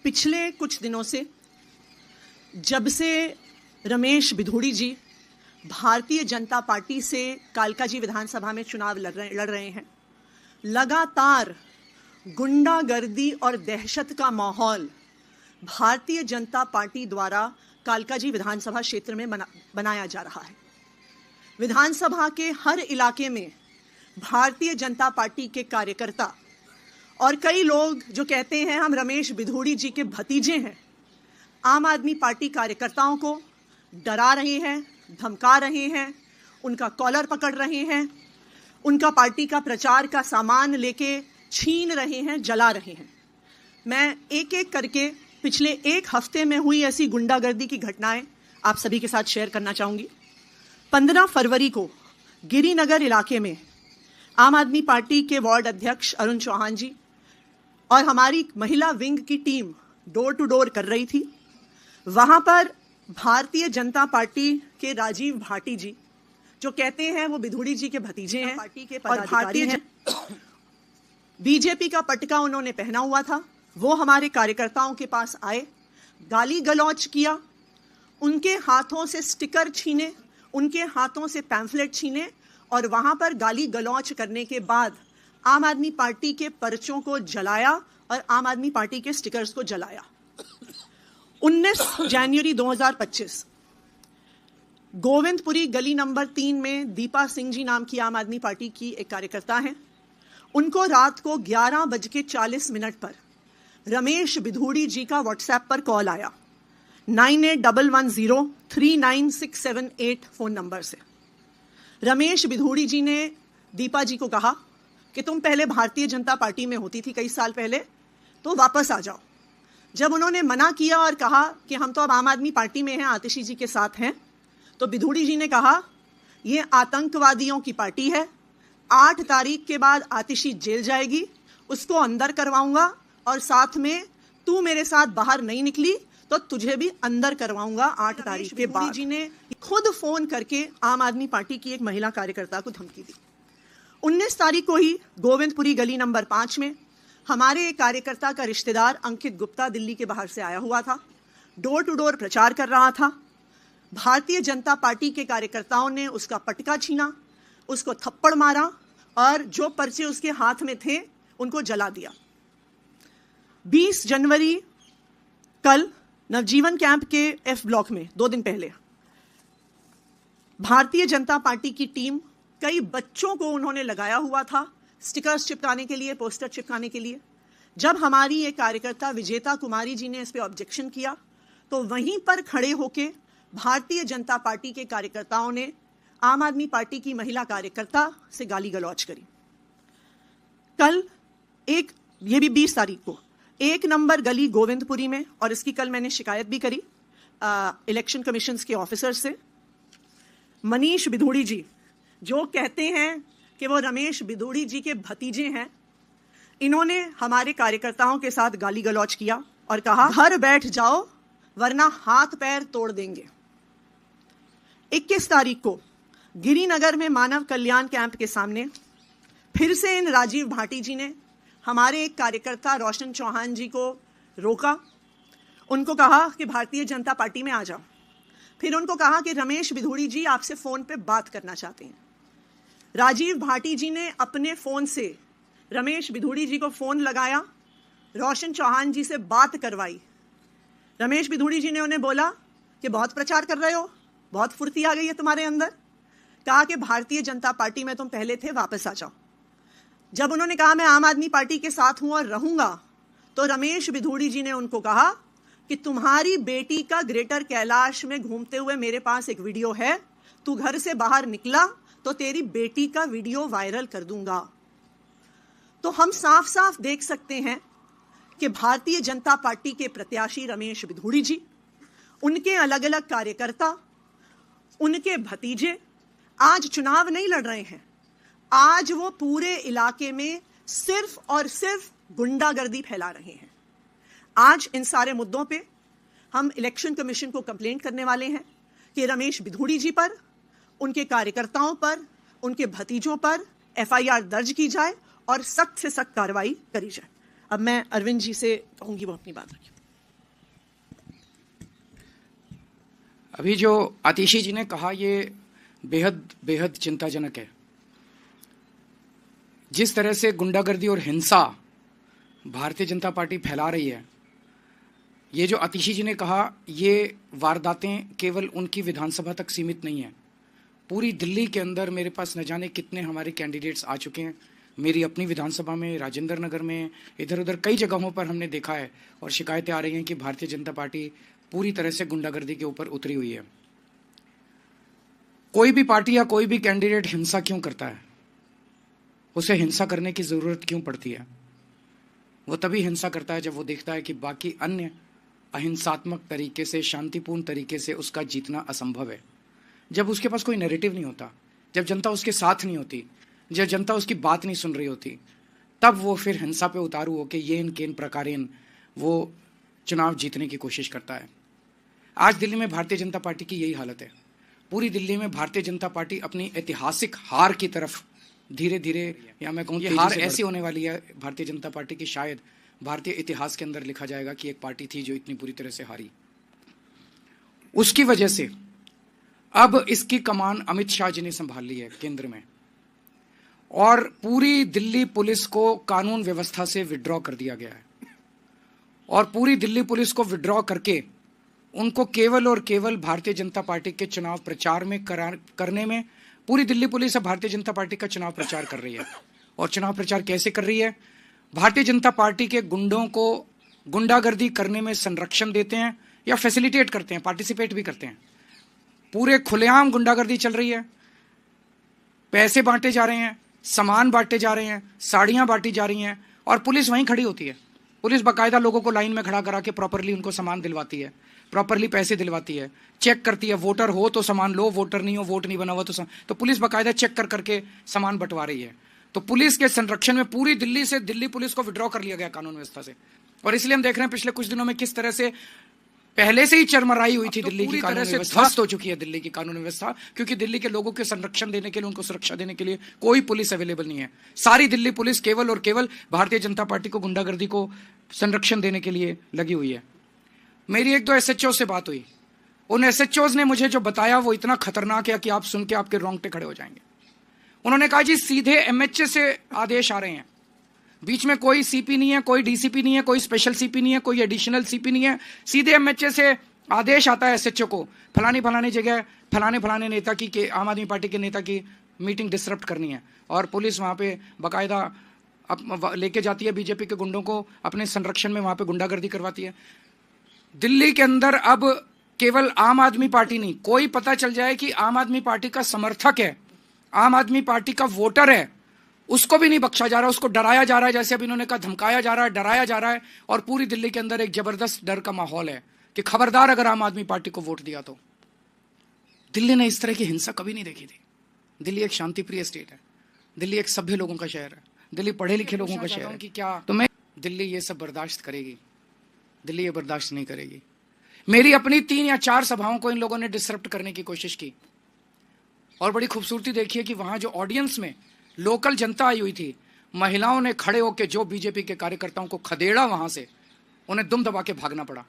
पिछले कुछ दिनों से जब से रमेश बिधूड़ी जी भारतीय जनता पार्टी से कालकाजी विधानसभा में चुनाव लड़ रहे हैं, लगातार गुंडागर्दी और दहशत का माहौल भारतीय जनता पार्टी द्वारा कालकाजी विधानसभा क्षेत्र में बनाया जा रहा है। विधानसभा के हर इलाके में भारतीय जनता पार्टी के कार्यकर्ता और कई लोग जो कहते हैं हम रमेश बिधूड़ी जी के भतीजे हैं, आम आदमी पार्टी कार्यकर्ताओं को डरा रहे हैं, धमका रहे हैं, उनका कॉलर पकड़ रहे हैं, उनका पार्टी का प्रचार का सामान लेके छीन रहे हैं, जला रहे हैं। मैं एक एक करके पिछले एक हफ्ते में हुई ऐसी गुंडागर्दी की घटनाएं आप सभी के साथ शेयर करना चाहूंगी। 15 फरवरी को गिरिनगर इलाके में आम आदमी पार्टी के वार्ड अध्यक्ष अरुण चौहान जी और हमारी महिला विंग की टीम डोर टू डोर कर रही थी। वहां पर भारतीय जनता पार्टी के राजीव भाटी जी, जो कहते हैं वो बिधूड़ी जी के भतीजे हैं, पार्टी के और भारतीय बीजेपी का पटका उन्होंने पहना हुआ था, वो हमारे कार्यकर्ताओं के पास आए, गाली गलौज किया, उनके हाथों से स्टिकर छीने, उनके हाथों से पैम्फलेट छीने और वहां पर गाली गलौज करने के बाद आम आदमी पार्टी के पर्चों को जलाया और आम आदमी पार्टी के स्टिकर्स को जलाया। 19 जनवरी 2025 गोविंदपुरी गली नंबर 3 में दीपा सिंह जी नाम की आम आदमी पार्टी की एक कार्यकर्ता हैं। उनको रात को 11:40 पर रमेश बिधूड़ी जी का व्हाट्सएप पर कॉल आया 9811039678 फोन नंबर से। रमेश बिधूड़ी जी ने दीपा जी को कहा कि तुम पहले भारतीय जनता पार्टी में होती थी कई साल पहले, तो वापस आ जाओ। जब उन्होंने मना किया और कहा कि हम तो अब आम आदमी पार्टी में हैं, आतिशी जी के साथ हैं, तो बिधूड़ी जी ने कहा ये आतंकवादियों की पार्टी है, 8 तारीख के बाद आतिशी जेल जाएगी, उसको अंदर करवाऊंगा और साथ में तू मेरे साथ बाहर नहीं निकली तो तुझे भी अंदर करवाऊंगा 8 तारीख के बाद। जी ने खुद फोन करके आम आदमी पार्टी की एक महिला कार्यकर्ता को धमकी दी। 19 तारीख को ही गोविंदपुरी गली नंबर 5 में हमारे एक कार्यकर्ता का रिश्तेदार अंकित गुप्ता दिल्ली के बाहर से आया हुआ था, डोर टू डोर प्रचार कर रहा था। भारतीय जनता पार्टी के कार्यकर्ताओं ने उसका पटका छीना, उसको थप्पड़ मारा और जो पर्चे उसके हाथ में थे उनको जला दिया। 20 जनवरी कल नवजीवन कैंप के एफ ब्लॉक में 2 दिन पहले भारतीय जनता पार्टी की टीम, कई बच्चों को उन्होंने लगाया हुआ था स्टिकर्स चिपकाने के लिए, पोस्टर चिपकाने के लिए। जब हमारी एक कार्यकर्ता विजेता कुमारी जी ने इस पे ऑब्जेक्शन किया तो वहीं पर खड़े होके भारतीय जनता पार्टी के कार्यकर्ताओं ने आम आदमी पार्टी की महिला कार्यकर्ता से गाली गलौज करी। कल ये भी 20 तारीख को 1 नंबर गली गोविंदपुरी में, और इसकी कल मैंने शिकायत भी करी इलेक्शन कमीशन के ऑफिसर से, मनीष बिधूड़ी जी जो कहते हैं कि वो रमेश बिधूड़ी जी के भतीजे हैं, इन्होंने हमारे कार्यकर्ताओं के साथ गाली गलौज किया और कहा घर बैठ जाओ वरना हाथ पैर तोड़ देंगे। 21 तारीख को गिरिनगर में मानव कल्याण कैंप के सामने फिर से इन राजीव भाटी जी ने हमारे एक कार्यकर्ता रोशन चौहान जी को रोका, उनको कहा कि भारतीय जनता पार्टी में आ जाओ। फिर उनको कहा कि रमेश बिधूड़ी जी आपसे फोन पे बात करना चाहते हैं। राजीव भाटी जी ने अपने फोन से रमेश बिधूड़ी जी को फोन लगाया, रोशन चौहान जी से बात करवाई। रमेश बिधूड़ी जी ने उन्हें बोला कि बहुत प्रचार कर रहे हो, बहुत फुर्ती आ गई है तुम्हारे अंदर, कहा कि भारतीय जनता पार्टी में तुम पहले थे, वापस आ जाओ। जब उन्होंने कहा मैं आम आदमी पार्टी के साथ हूं और रहूंगा, तो रमेश बिधूड़ी जी ने उनको कहा कि तुम्हारी बेटी का ग्रेटर कैलाश में घूमते हुए मेरे पास एक वीडियो है, तू घर से बाहर निकला तो तेरी बेटी का वीडियो वायरल कर दूंगा। तो हम साफ साफ देख सकते हैं कि भारतीय जनता पार्टी के प्रत्याशी रमेश बिधूड़ी जी, उनके अलग अलग कार्यकर्ता, उनके भतीजे आज चुनाव नहीं लड़ रहे हैं, आज वो पूरे इलाके में सिर्फ और सिर्फ गुंडागर्दी फैला रहे हैं। आज इन सारे मुद्दों पे हम इलेक्शन कमीशन को कंप्लेंट करने वाले हैं कि रमेश बिधूड़ी जी पर, उनके कार्यकर्ताओं पर, उनके भतीजों पर एफआईआर दर्ज की जाए और सख्त से सख्त कार्रवाई करी जाए। अब मैं अरविंद जी से कहूंगी वो अपनी बात रखें। अभी जो आतिशी जी ने कहा ये बेहद बेहद चिंताजनक है। जिस तरह से गुंडागर्दी और हिंसा भारतीय जनता पार्टी फैला रही है, ये जो आतिशी जी ने कहा ये वारदातें केवल उनकी विधानसभा तक सीमित नहीं है। पूरी दिल्ली के अंदर मेरे पास न जाने कितने हमारे कैंडिडेट्स आ चुके हैं। मेरी अपनी विधानसभा में, राजेंद्र नगर में, इधर उधर कई जगहों पर हमने देखा है और शिकायतें आ रही हैं कि भारतीय जनता पार्टी पूरी तरह से गुंडागर्दी के ऊपर उतरी हुई है। कोई भी पार्टी या कोई भी कैंडिडेट हिंसा क्यों करता है? उसे हिंसा करने की जरूरत क्यों पड़ती है? वो तभी हिंसा करता है जब वो देखता है कि बाकी अन्य अहिंसात्मक तरीके से, शांतिपूर्ण तरीके से उसका जीतना असंभव है। जब उसके पास कोई नैरेटिव नहीं होता, जब जनता उसके साथ नहीं होती, जब जनता उसकी बात नहीं सुन रही होती, तब वो फिर हिंसा पे उतारू होकर येन केन प्रकारेन वो चुनाव जीतने की कोशिश करता है। आज दिल्ली में भारतीय जनता पार्टी की यही हालत है। पूरी दिल्ली में भारतीय जनता पार्टी अपनी ऐतिहासिक हार की तरफ धीरे धीरे, या मैं कहूँ ये हार ऐसी होने वाली है भारतीय जनता पार्टी की, शायद भारतीय इतिहास के अंदर लिखा जाएगा कि एक पार्टी थी जो इतनी बुरी तरह से हारी। उसकी वजह से अब इसकी कमान अमित शाह जी ने संभाल ली है केंद्र में, और पूरी दिल्ली पुलिस को कानून व्यवस्था से विड्रॉ कर दिया गया है। और पूरी दिल्ली पुलिस को विड्रॉ करके उनको केवल और केवल भारतीय जनता पार्टी के चुनाव प्रचार में करने में, पूरी दिल्ली पुलिस अब भारतीय जनता पार्टी का चुनाव प्रचार कर रही है। और चुनाव प्रचार कैसे कर रही है? भारतीय जनता पार्टी के गुंडों को गुंडागर्दी करने में संरक्षण देते हैं या फैसिलिटेट करते हैं, पार्टिसिपेट भी करते हैं। पूरे खुलेआम गुंडागर्दी चल रही है। पैसे बांटे जा रहे हैं, सामान बांटे जा रहे हैं, साड़ियां बांटी जा रही हैं, और पुलिस वहीं खड़ी होती है। पुलिस बाकायदा लोगों को लाइन में खड़ा करा के प्रॉपरली उनको सामान दिलवाती है, प्रॉपरली पैसे दिलवाती है, चेक करती है। वोटर हो तो सामान लो, वोटर नहीं हो, वोट नहीं बना हुआ तो पुलिस बाकायदा चेक कर करके सामान बंटवा रही है। तो पुलिस के संरक्षण में पूरी दिल्ली से दिल्ली पुलिस को विड्रॉ कर लिया गया कानून व्यवस्था से। और इसलिए हम देख रहे हैं पिछले कुछ दिनों में किस तरह से पहले से ही चरमराई हुई थी दिल्ली की कानून व्यवस्था, ध्वस्त हो चुकी है दिल्ली की कानून व्यवस्था, क्योंकि दिल्ली के लोगों के संरक्षण देने के लिए, उनको सुरक्षा देने के लिए कोई पुलिस अवेलेबल नहीं है। सारी दिल्ली पुलिस केवल और केवल भारतीय जनता पार्टी को गुंडागर्दी को संरक्षण देने के लिए लगी हुई है। मेरी एक दो एसएचओ से बात हुई, उन एसएचओज ने मुझे जो बताया वो इतना खतरनाक है कि आप सुन के आपके रोंगटे खड़े हो जाएंगे। उन्होंने कहा जी सीधे एमएचए से आदेश आ रहे हैं, बीच में कोई सीपी नहीं है, कोई डीसीपी नहीं है, कोई स्पेशल सीपी नहीं है, कोई एडिशनल सीपी नहीं है। सीधे एमएचए से आदेश आता है एसएचओ को, फलानी जगह फलाने नेता की के आम आदमी पार्टी के नेता की मीटिंग डिसरप्ट करनी है, और पुलिस वहां पे बाकायदा लेके जाती है बीजेपी के गुंडों को अपने संरक्षण में, वहां पे गुंडागर्दी करवाती है। दिल्ली के अंदर अब केवल आम आदमी पार्टी नहीं, कोई पता चल जाए कि आम आदमी पार्टी का समर्थक है, आम आदमी पार्टी का वोटर है, उसको भी नहीं बख्शा जा रहा, उसको डराया जा रहा है। जैसे अभी इन्होंने कहा धमकाया जा रहा है, डराया जा रहा है। और पूरी दिल्ली के अंदर एक जबरदस्त डर का माहौल है कि खबरदार अगर आम आदमी पार्टी को वोट दिया तो। दिल्ली ने इस तरह की हिंसा कभी नहीं देखी थी। दिल्ली एक शांतिप्रिय स्टेट है, दिल्ली एक सभ्य लोगों का शहर है, दिल्ली पढ़े लिखे लोगों का शहर है। कि क्या तो मैं दिल्ली ये सब बर्दाश्त करेगी? दिल्ली ये बर्दाश्त नहीं करेगी। मेरी अपनी 3 या 4 सभाओं को इन लोगों ने डिसरप्ट करने की कोशिश की, और बड़ी खूबसूरती देखिए कि वहां जो ऑडियंस में लोकल जनता आई हुई थी, महिलाओं ने खड़े होकर जो बीजेपी के कार्यकर्ताओं को खदेड़ा, वहां से उन्हें दुम दबा के भागना पड़ा।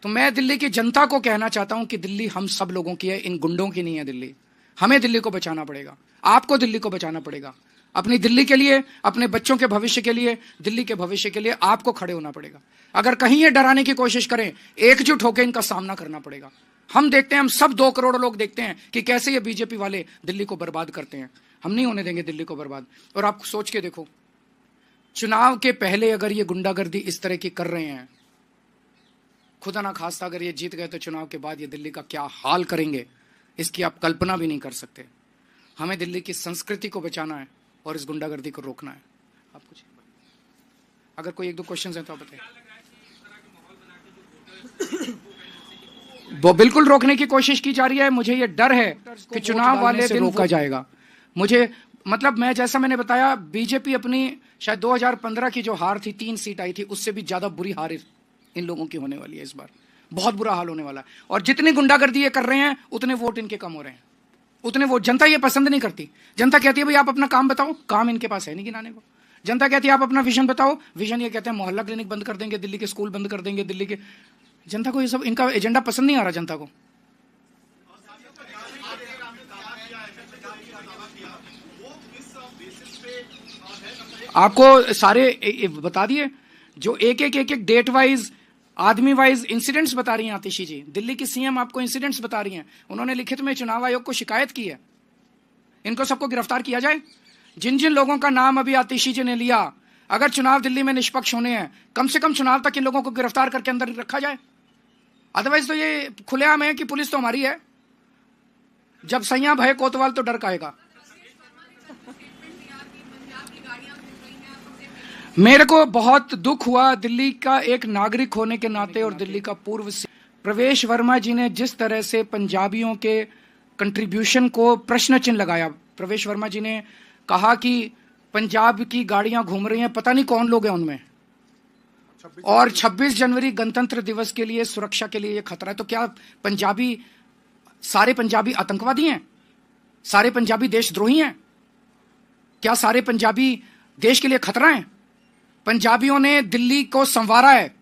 तो मैं दिल्ली की जनता को कहना चाहता हूं कि दिल्ली हम सब लोगों की है, इन गुंडों की नहीं है दिल्ली। हमें दिल्ली को बचाना पड़ेगा, आपको दिल्ली को बचाना पड़ेगा। अपनी दिल्ली के लिए, अपने बच्चों के भविष्य के लिए, दिल्ली के भविष्य के लिए आपको खड़े होना पड़ेगा। अगर कहीं ये डराने की कोशिश करें, एकजुट होकर इनका सामना करना पड़ेगा। हम देखते हैं, हम सब 2 करोड़ लोग देखते हैं कि कैसे ये बीजेपी वाले दिल्ली को बर्बाद करते हैं। हम नहीं होने देंगे दिल्ली को बर्बाद। और आप सोच के देखो, चुनाव के पहले अगर ये गुंडागर्दी इस तरह की कर रहे हैं, खुदा ना खास्ता अगर ये जीत गए तो चुनाव के बाद ये दिल्ली का क्या हाल करेंगे, इसकी आप कल्पना भी नहीं कर सकते। हमें दिल्ली की संस्कृति को बचाना है और इस गुंडागर्दी को रोकना है। आप कुछ अगर कोई 1-2 क्वेश्चन हैं तो आप बताइए। वो बिल्कुल रोकने की कोशिश की जा रही है। मुझे ये डर है कि चुनाव वाले दिन रोका जाएगा। मुझे मतलब मैंने बताया, बीजेपी अपनी शायद 2015 की जो हार थी, 3 सीट आई थी, उससे भी ज्यादा बुरी हार इन लोगों की होने वाली है। इस बार बहुत बुरा हाल होने वाला है। और जितनी गुंडागर्दी ये कर रहे हैं उतने वोट इनके कम हो रहे हैं, उतने वोट। जनता ये पसंद नहीं करती। जनता कहती है भाई आप अपना काम बताओ, काम इनके पास है नहीं गिनाने को। जनता कहती है आप अपना विजन बताओ, विजन ये कहते हैं मोहल्ला क्लिनिक बंद कर देंगे, दिल्ली के स्कूल बंद कर देंगे, दिल्ली के। जनता को ये सब, इनका एजेंडा पसंद नहीं आ रहा जनता को। आपको सारे बता दिए, जो एक डेट वाइज, आदमी वाइज इंसिडेंट्स बता रही हैं आतिशी जी। दिल्ली की सीएम आपको इंसिडेंट्स बता रही हैं, उन्होंने लिखित में चुनाव आयोग को शिकायत की है। इनको सबको गिरफ्तार किया जाए। जिन जिन लोगों का नाम अभी आतिशी जी ने लिया, अगर चुनाव दिल्ली में निष्पक्ष होने हैं, कम से कम चुनाव तक इन लोगों को गिरफ्तार करके अंदर रखा जाए। अदरवाइज तो ये खुलेआम है कि पुलिस तो हमारी है, जब सैया भय कोतवाल तो डर काएगा। मेरे को बहुत दुख हुआ दिल्ली का एक नागरिक होने के नाते और दिल्ली का पूर्व प्रवेश वर्मा जी ने जिस तरह से पंजाबियों के कंट्रीब्यूशन को प्रश्न चिन्ह लगाया। प्रवेश वर्मा जी ने कहा कि पंजाब की गाड़ियां घूम रही हैं, पता नहीं कौन लोग हैं उनमें, और 26 जनवरी गणतंत्र दिवस के लिए सुरक्षा के लिए ये खतरा है। तो क्या पंजाबी, सारे पंजाबी आतंकवादी हैं? सारे पंजाबी देशद्रोही हैं? क्या सारे पंजाबी देश के लिए खतरा हैं? पंजाबियों ने दिल्ली को संवारा है।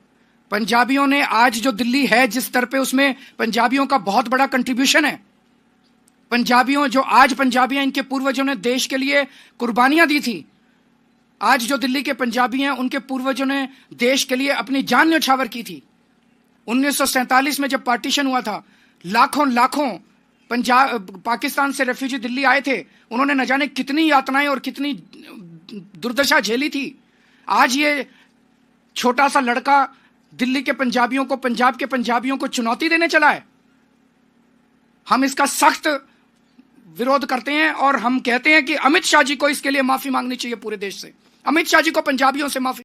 पंजाबियों ने आज जो दिल्ली है जिस स्तर पे, उसमें पंजाबियों का बहुत बड़ा कंट्रीब्यूशन है। पंजाबियों, जो आज पंजाबी हैं, इनके पूर्वजों ने देश के लिए कुर्बानियां दी थी। आज जो दिल्ली के पंजाबी हैं, उनके पूर्वजों ने देश के लिए अपनी जान न्यौछावर की थी। 1947 में जब पार्टीशन हुआ था, लाखों पाकिस्तान से रेफ्यूजी दिल्ली आए थे। उन्होंने न जाने कितनी यातनाएं और कितनी दुर्दशा झेली थी। आज ये छोटा सा लड़का दिल्ली के पंजाबियों को, पंजाब के पंजाबियों को चुनौती देने चला है। हम इसका सख्त विरोध करते हैं और हम कहते हैं कि अमित शाह जी को इसके लिए माफी मांगनी चाहिए पूरे देश से। अमित शाह जी को पंजाबियों से माफी